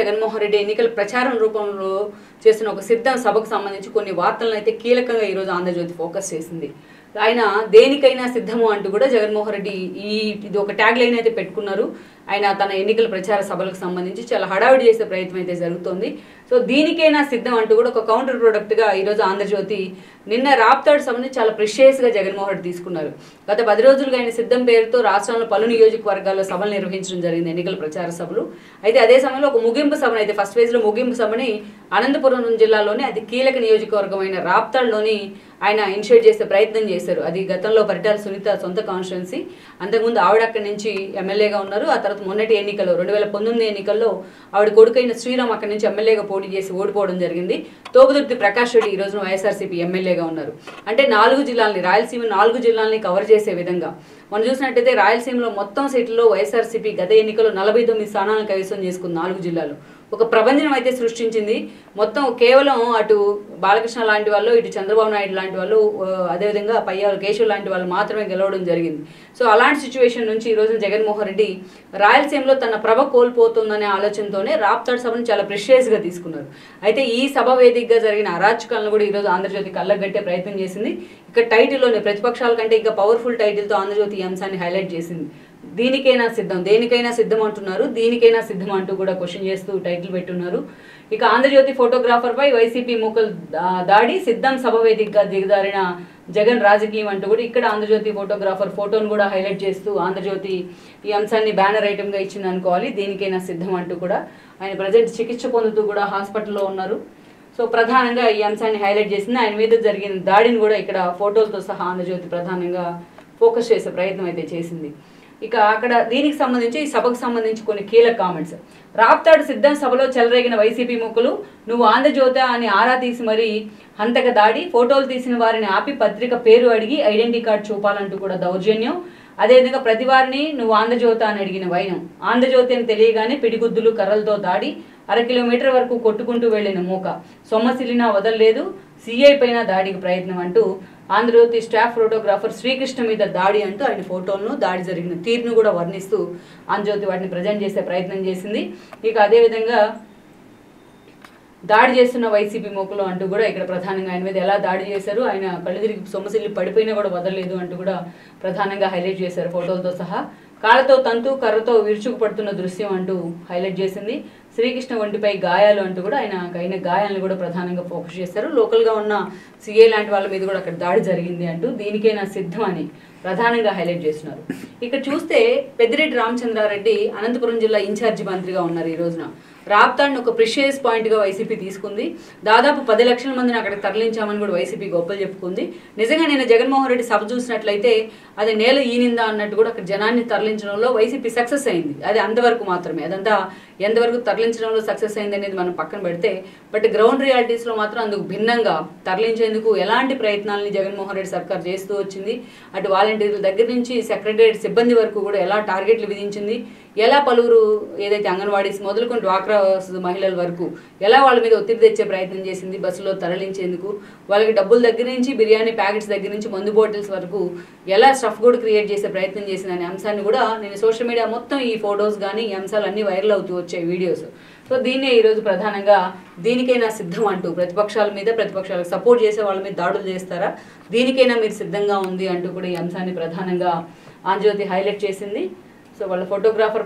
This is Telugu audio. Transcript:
జగన్మోహన్ రెడ్డి ఎన్నికల ప్రచారం రూపంలో చేసిన ఒక సిద్ధం సభకు సంబంధించి కొన్ని వార్తలను అయితే కీలకంగా ఈరోజు ఆంధ్రజ్యోతి ఫోకస్ చేసింది. ఆయన దేనికైనా సిద్ధము అంటూ కూడా జగన్మోహన్ రెడ్డి ఇది ఒక ట్యాగ్ లైన్ అయితే పెట్టుకున్నారు. ఆయన తన ఎన్నికల ప్రచార సభలకు సంబంధించి చాలా హడావిడి చేసే ప్రయత్నం అయితే జరుగుతోంది. సో దీనికైనా సిద్ధం అంటూ కూడా ఒక కౌంటర్ ప్రొడక్ట్గా ఈరోజు ఆంధ్రజ్యోతి నిన్న రాప్తాడు సభని చాలా ప్రిషియస్గా జగన్మోహన్ రెడ్డి తీసుకున్నారు. గత 10 రోజులుగా ఆయన సిద్ధం పేరుతో రాష్ట్రంలో పలు నియోజకవర్గాల్లో సభలు నిర్వహించడం జరిగింది, ఎన్నికల ప్రచార సభలు. అయితే అదే సమయంలో ఒక ముగింపు సభను అయితే ఫస్ట్ ఫేజ్లో ముగింపు సభని అనంతపురం జిల్లాలోని అతి కీలక నియోజకవర్గమైన రాప్తాడులోని ఆయన ఇనిషియేట్ చేసే ప్రయత్నం చేశారు. అది గతంలో పరిటాల సునీత సొంత కాన్స్టిట్యున్సీ. అంతకుముందు ఆవిడ అక్కడి నుంచి ఎమ్మెల్యేగా ఉన్నారు. ఆ తర్వాత మొన్నటి ఎన్నికల్లో 2019 ఎన్నికల్లో ఆవిడ కొడుకైన శ్రీరామ్ అక్కడి నుంచి ఎమ్మెల్యేగా పోటీ చేసి ఓడిపోవడం జరిగింది. తోపుదుర్తి ప్రకాష్ రెడ్డి ఈ రోజున వైఎస్ఆర్సీపీ ఎమ్మెల్యేగా ఉన్నారు. అంటే 4 జిల్లాలని, రాయలసీమ 4 జిల్లాలని కవర్ చేసే విధంగా మనం చూసినట్టయితే రాయలసీమలో మొత్తం సీట్లలో వైఎస్ఆర్సీపీ గత ఎన్నికల్లో 49 స్థానాలను కైవసం చేసుకుంది 4 జిల్లాలు. ఒక ప్రపంచం అయితే సృష్టించింది. మొత్తం కేవలం అటు బాలకృష్ణ లాంటి వాళ్ళు, ఇటు చంద్రబాబు నాయుడు లాంటి వాళ్ళు, అదేవిధంగా పయ్యాలు కేశవ్ లాంటి వాళ్ళు మాత్రమే గెలవడం జరిగింది. సో అలాంటి సిచ్యువేషన్ నుంచి ఈరోజు జగన్మోహన్ రెడ్డి రాయలసీమలో తన ప్రభ కోల్పోతుందనే ఆలోచనతోనే రాప్తాడు సభను చాలా ప్రిషియస్గా తీసుకున్నారు. అయితే ఈ సభ వేదికగా జరిగిన అరాచకాలను కూడా ఈరోజు ఆంధ్రజ్యోతి కళ్ళగట్టే ప్రయత్నం చేసింది. ఇక్కడ టైటిల్లోనే ప్రతిపక్షాల కంటే ఇంకా పవర్ఫుల్ టైటిల్తో ఆంధ్రజ్యోతి ఈ అంశాన్ని హైలైట్ చేసింది. దీనికైనా సిద్ధం, దేనికైనా సిద్ధం అంటున్నారు, దీనికైనా సిద్ధం అంటూ కూడా క్వశ్చన్ చేస్తూ టైటిల్ పెట్టున్నారు. ఇక ఆంధ్రజ్యోతి ఫోటోగ్రాఫర్పై వైసీపీ మూకలు దాడి, సిద్ధం సభ వేదికగా దిగదారిన జగన్ రాజకీయం అంటూ కూడా ఇక్కడ ఆంధ్రజ్యోతి ఫోటోగ్రాఫర్ ఫోటోను కూడా హైలైట్ చేస్తూ ఆంధ్రజ్యోతి ఈ అంశాన్ని బ్యానర్ ఐటమ్గా ఇచ్చింది అనుకోవాలి. దీనికైనా సిద్ధం అంటూ కూడా ఆయన ప్రజెంట్ చికిత్స పొందుతూ కూడా హాస్పిటల్లో ఉన్నారు. సో ప్రధానంగా ఈ అంశాన్ని హైలైట్ చేసింది. ఆయన మీద జరిగిన దాడిని కూడా ఇక్కడ ఫోటోలతో సహా ఆంధ్రజ్యోతి ప్రధానంగా ఫోకస్ చేసే ప్రయత్నం అయితే చేసింది. ఇక అక్కడ దీనికి సంబంధించి ఈ సభకు సంబంధించి కొన్ని కీలక కామెంట్స్. రాప్తాడు సిద్ధం సభలో చెలరేగిన వైసీపీ ముక్కలు, నువ్వు ఆంధ్రజ్యోతి అని ఆరా తీసి మరీ హంతక దాడి, ఫోటోలు తీసిన వారిని ఆపి పత్రిక పేరు అడిగి ఐడెంటిటీ కార్డు చూపాలంటూ కూడా దౌర్జన్యం. అదేవిధంగా ప్రతి వారిని నువ్వు ఆంధ్రజ్యోతి అని అడిగిన వైనం, ఆంధ్రజ్యోతి అని తెలియగానే పిడిగుద్దులు కర్రలతో దాడి, 1/2 కిలోమీటర్ వరకు కొట్టుకుంటూ వెళ్లిన మూక, సొమ్మసిల్లినా వదలలేదు, సిఐ పైన దాడికి ప్రయత్నం అంటూ ఆంధ్రజ్యోతి స్టాఫ్ ఫోటోగ్రాఫర్ శ్రీకృష్ణ మీద దాడి అంటూ ఆయన ఫోటోలను, దాడి జరిగిన తీరును కూడా వర్ణిస్తూ ఆంధ్రజ్యోతి వాటిని ప్రజెంట్ చేసే ప్రయత్నం చేసింది. ఇక అదేవిధంగా దాడి చేస్తున్న వైసీపీ మోకులు అంటూ కూడా ఇక్కడ ప్రధానంగా ఆయన మీద ఎలా దాడి చేశారు, ఆయన కళ్ళు తిరిగి సొమ్మసిల్లి పడిపోయినా కూడా వదలలేదు అంటూ కూడా ప్రధానంగా హైలైట్ చేశారు ఫోటోలతో సహా. కాళ్ళతో తంతు కర్రతో విరుచుకు పడుతున్న దృశ్యం అంటూ హైలైట్ చేసింది. శ్రీకృష్ణ ఒంటిపై గాయాలు అంటూ కూడా ఆయన గాయాలను కూడా ప్రధానంగా ఫోకస్ చేశారు. లోకల్గా ఉన్న సిఏ లాంటి వాళ్ళ మీద కూడా అక్కడ దాడి జరిగింది అంటూ దీనికైనా సిద్ధం అని ప్రధానంగా హైలైట్ చేస్తున్నారు. ఇక్కడ చూస్తే పెద్దిరెడ్డి రామచంద్రారెడ్డి అనంతపురం జిల్లా ఇన్ఛార్జి మంత్రిగా ఉన్నారు. ఈ రోజున రాప్తాడ్ని ఒక ప్రిషియస్ పాయింట్గా వైసీపీ తీసుకుంది. దాదాపు 10 లక్షల మందిని అక్కడికి తరలించామని కూడా వైసీపీ గొప్పలు చెప్పుకుంది. నిజంగా నేను జగన్మోహన్ రెడ్డి సభ చూసినట్లయితే అది నేల ఈనిందా అన్నట్టు కూడా అక్కడ జనాన్ని తరలించడంలో వైసీపీ సక్సెస్ అయింది. అది అంతవరకు మాత్రమే, అదంతా ఎంతవరకు తరలించడంలో సక్సెస్ అయింది అనేది మనం పక్కన పెడితే, బట్ గ్రౌండ్ రియాలిటీస్లో మాత్రం అందుకు భిన్నంగా తరలించేందుకు ఎలాంటి ప్రయత్నాలని జగన్మోహన్ రెడ్డి సర్కార్ చేస్తూ వచ్చింది. అటు వాలంటీర్ల దగ్గర నుంచి సెక్రటరియట్ సిబ్బంది వరకు కూడా ఎలా టార్గెట్లు విధించింది, ఎలా పలువురు ఏదైతే అంగన్వాడీస్ మొదలుకొని డ్వాక్రా మహిళల వరకు ఎలా వాళ్ళ మీద ఒత్తిడి తెచ్చే ప్రయత్నం చేసింది బస్సులో తరలించేందుకు. వాళ్ళకి డబ్బుల దగ్గర నుంచి బిర్యానీ ప్యాకెట్స్ దగ్గర నుంచి మందు బాటిల్స్ వరకు ఎలా స్టఫ్ కూడా క్రియేట్ చేసే ప్రయత్నం చేసింది అనే అంశాన్ని కూడా నేను సోషల్ మీడియా మొత్తం ఈ ఫొటోస్ కానీ ఈ అంశాలన్నీ వైరల్ అవుతూ వచ్చాయి వీడియోస్. సో దీన్నే ఈరోజు ప్రధానంగా దీనికైనా సిద్ధం అంటూ ప్రతిపక్షాల మీద, ప్రతిపక్షాలకు సపోర్ట్ చేసే వాళ్ళ మీద దాడులు చేస్తారా, దీనికైనా మీరు సిద్ధంగా ఉంది అంటూ కూడా ఈ అంశాన్ని ప్రధానంగా ఆంధ్రజ్యోతి హైలైట్ చేసింది. సో వాళ్ళ ఫోటోగ్రాఫర్ పై